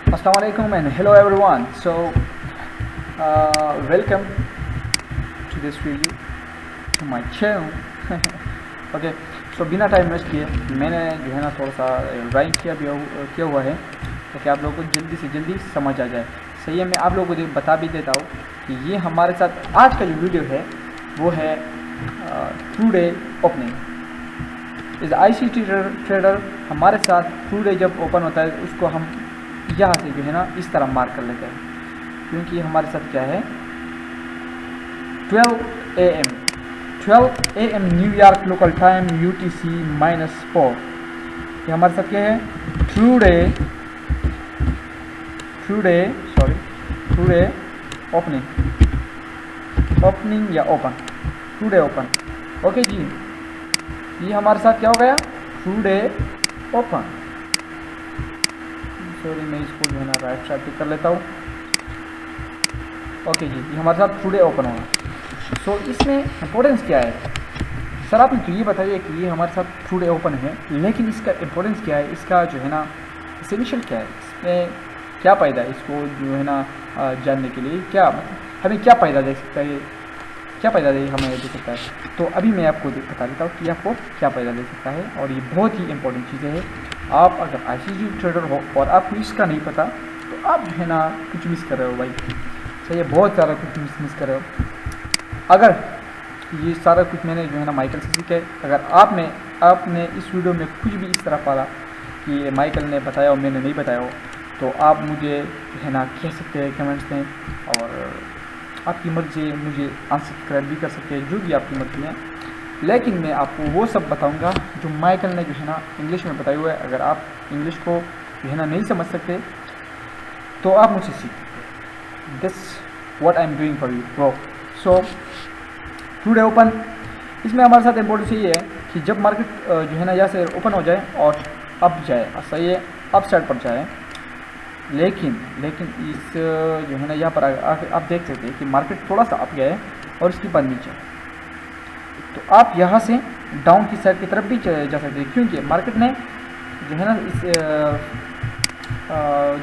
Assalamualaikum and hello everyone. Welcome to this video to my channel. Okay, so बिना time waste किए मैंने जो है ना थोड़ा सा ड्राइंग किया हुआ है ताकि आप लोगों को जल्दी से जल्दी समझ आ जाए। सही है, मैं आप लोगों को बता भी देता हूँ कि ये हमारे साथ आज का जो वीडियो है वो है ट्रू डे ओपनिंग। इस ICT ट्रेडर हमारे साथ ट्रू डे जब ओपन होता है उसको हम यहाँ से जो है ना इस तरह मार्क कर लेते हैं, क्योंकि हमारे साथ क्या है 12 AM New York local time UTC-4। ये हमारे साथ क्या है ट्रू डे ओपनिंग या open, true day open. Okay ji, ये हमारे साथ क्या हो गया ट्रू डे ओपन। सॉरी, मैं इसको जो है ना राइट साइड पे कर लेता हूँ। ओके जी, ये हमारे साथ ट्रू डे ओपन होगा। सो इसमें इम्पोर्टेंस क्या है सर? आप तो ये बताइए कि ये हमारे साथ ट्रू डे ओपन है, लेकिन इसका इम्पोर्टेंस क्या है, इसका जो है ना एसेंशियल क्या है, इसमें क्या फ़ायदा है, इसको जो है ना जानने के लिए क्या हमें क्या फ़ायदा दे सकता है, क्या फ़ायदा हमें दे सकता है। तो अभी मैं आपको बता देता हूँ कि आपको क्या फ़ायदा दे सकता है, और ये बहुत ही इंपॉर्टेंट चीज़ें हैं। आप अगर ICT ट्रेडर हो और आपको इसका नहीं पता तो आप जो है ना कुछ मिस कर रहे हो भाई। सही है, बहुत सारा कुछ मिस कर रहे हो। अगर ये सारा कुछ मैंने जो है ना माइकल से सीखा है, अगर आपने इस वीडियो में कुछ भी इस तरह पाला कि ये माइकल ने बताया और मैंने नहीं बताया हो, तो आप मुझे जो है ना कह सकते हैं कमेंट्स में, और आपकी मर्जी मुझे अनसब्सक्राइब भी कर सकते हैं, जो भी आपकी मर्जी है। लेकिन मैं आपको वो सब बताऊंगा जो माइकल ने जो है ना इंग्लिश में बताया हुआ है। अगर आप इंग्लिश को जो है ना नहीं समझ सकते तो आप मुझसे सीख। This what I am doing for you bro. So true day open, इसमें हमारे साथ इम्पोर्टेंस ये है कि जब मार्केट जो है ना यहाँ से ओपन हो जाए और अप जाए, सही है, अप साइड पर जाए, लेकिन इस जो है ना यहाँ पर आप देख सकते हैं कि मार्केट थोड़ा सा अप गया है और इसके बाद नीचे, तो आप यहाँ से डाउन की साइड की तरफ भी जा सकते हैं, क्योंकि मार्केट ने जो है ना इस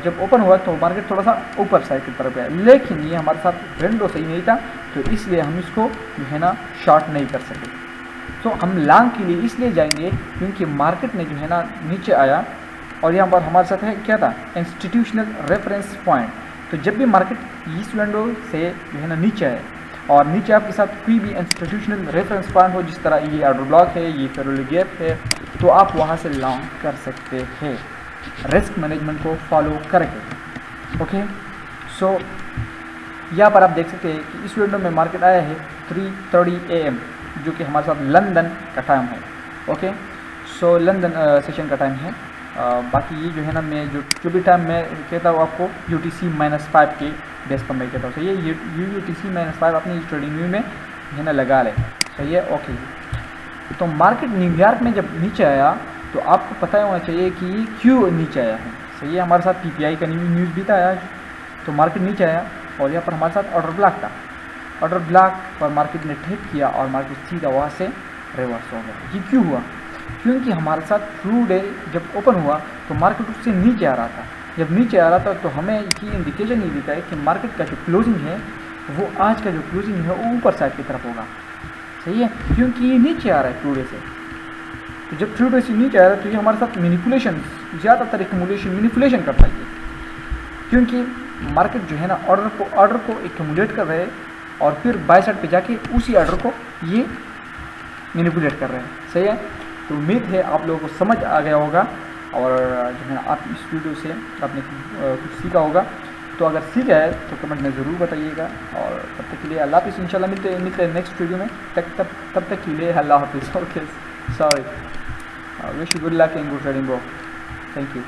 जब ओपन हुआ तो मार्केट थोड़ा सा ऊपर साइड की तरफ गया, लेकिन ये हमारे साथ विंडो सही नहीं था, तो इसलिए हम इसको जो है ना शॉर्ट नहीं कर सके। तो हम लॉन्ग के लिए इसलिए जाएंगे क्योंकि मार्केट ने जो है ना नीचे आया और यहाँ पर हमारे साथ है क्या था इंस्टीट्यूशनल रेफरेंस पॉइंट। तो जब भी मार्केट इस विंडो से जो है ना नीचे आए और नीचे आपके साथ कोई भी इंस्टीट्यूशनल रेफरेंस पॉइंट हो, जिस तरह ये ऑर्डर ब्लॉक है, ये फेरोली गैप है, तो आप वहाँ से लॉन्ग कर सकते हैं रिस्क मैनेजमेंट को फॉलो करके। ओके, सो यहाँ पर आप देख सकते हैं कि इस विंडो में मार्केट आया है 3:30 AM, जो कि हमारे साथ लंदन का टाइम है। ओके, सो लंदन सेशन का टाइम है। बाकी ये जो है ना मैं जो भी टाइम मैं कहता हूँ आपको UTC-5 के बेस पर मैं कहता हूँ। सही है, ये UTC-5 अपनी ट्रेडिंग व्यू में है ना लगा ले। सही है, ओके। तो मार्केट न्यूयॉर्क में जब नीचे आया तो आपको पता होना चाहिए कि ये क्यों नीचे आया है। सही है, हमारे साथ PPI का न्यूज़ भी था आज, तो मार्केट नीचे आया और यहाँ पर हमारे साथ ऑर्डर ब्लॉक था। ऑर्डर ब्लॉक पर मार्केट ने ठेक किया और मार्केट सीधा वहाँ से रिवर्स हो गया। ये क्यों हुआ? क्योंकि हमारे साथ ट्रू डे जब ओपन हुआ तो मार्केट उससे नीचे आ रहा था। जब नीचे आ रहा था तो हमें ये इंडिकेशन ये देता है कि मार्केट का जो क्लोजिंग है वो आज का जो क्लोजिंग है वो ऊपर साइड की तरफ होगा। सही है, क्योंकि ये नीचे आ रहा है ट्रू डे से। तो जब ट्रू डे से नीचे आ रहा है तो ये हमारे साथ मैनिपुलेशन, ज़्यादातर मैनिपुलेशन करता है, क्योंकि मार्केट जो है ना ऑर्डर को एक्यूमुलेट कर रहे हैं और फिर बाय साइड पे जाके उसी ऑर्डर को ये मैनिपुलेट कर रहे हैं। सही है, तो उम्मीद है आप लोगों को समझ आ गया होगा और जो है आप इस वीडियो से आपने कुछ सीखा होगा। तो अगर सीखा है तो कमेंट में ज़रूर बताइएगा, और तब तक के लिए अल्लाह हाफिज़। इंशाल्लाह मिलते हैं नेक्स्ट वीडियो में। तब तक के लिए अल्लाह हाफिज़। Okay, sorry, wish you good luck in good trading bro. Thank you.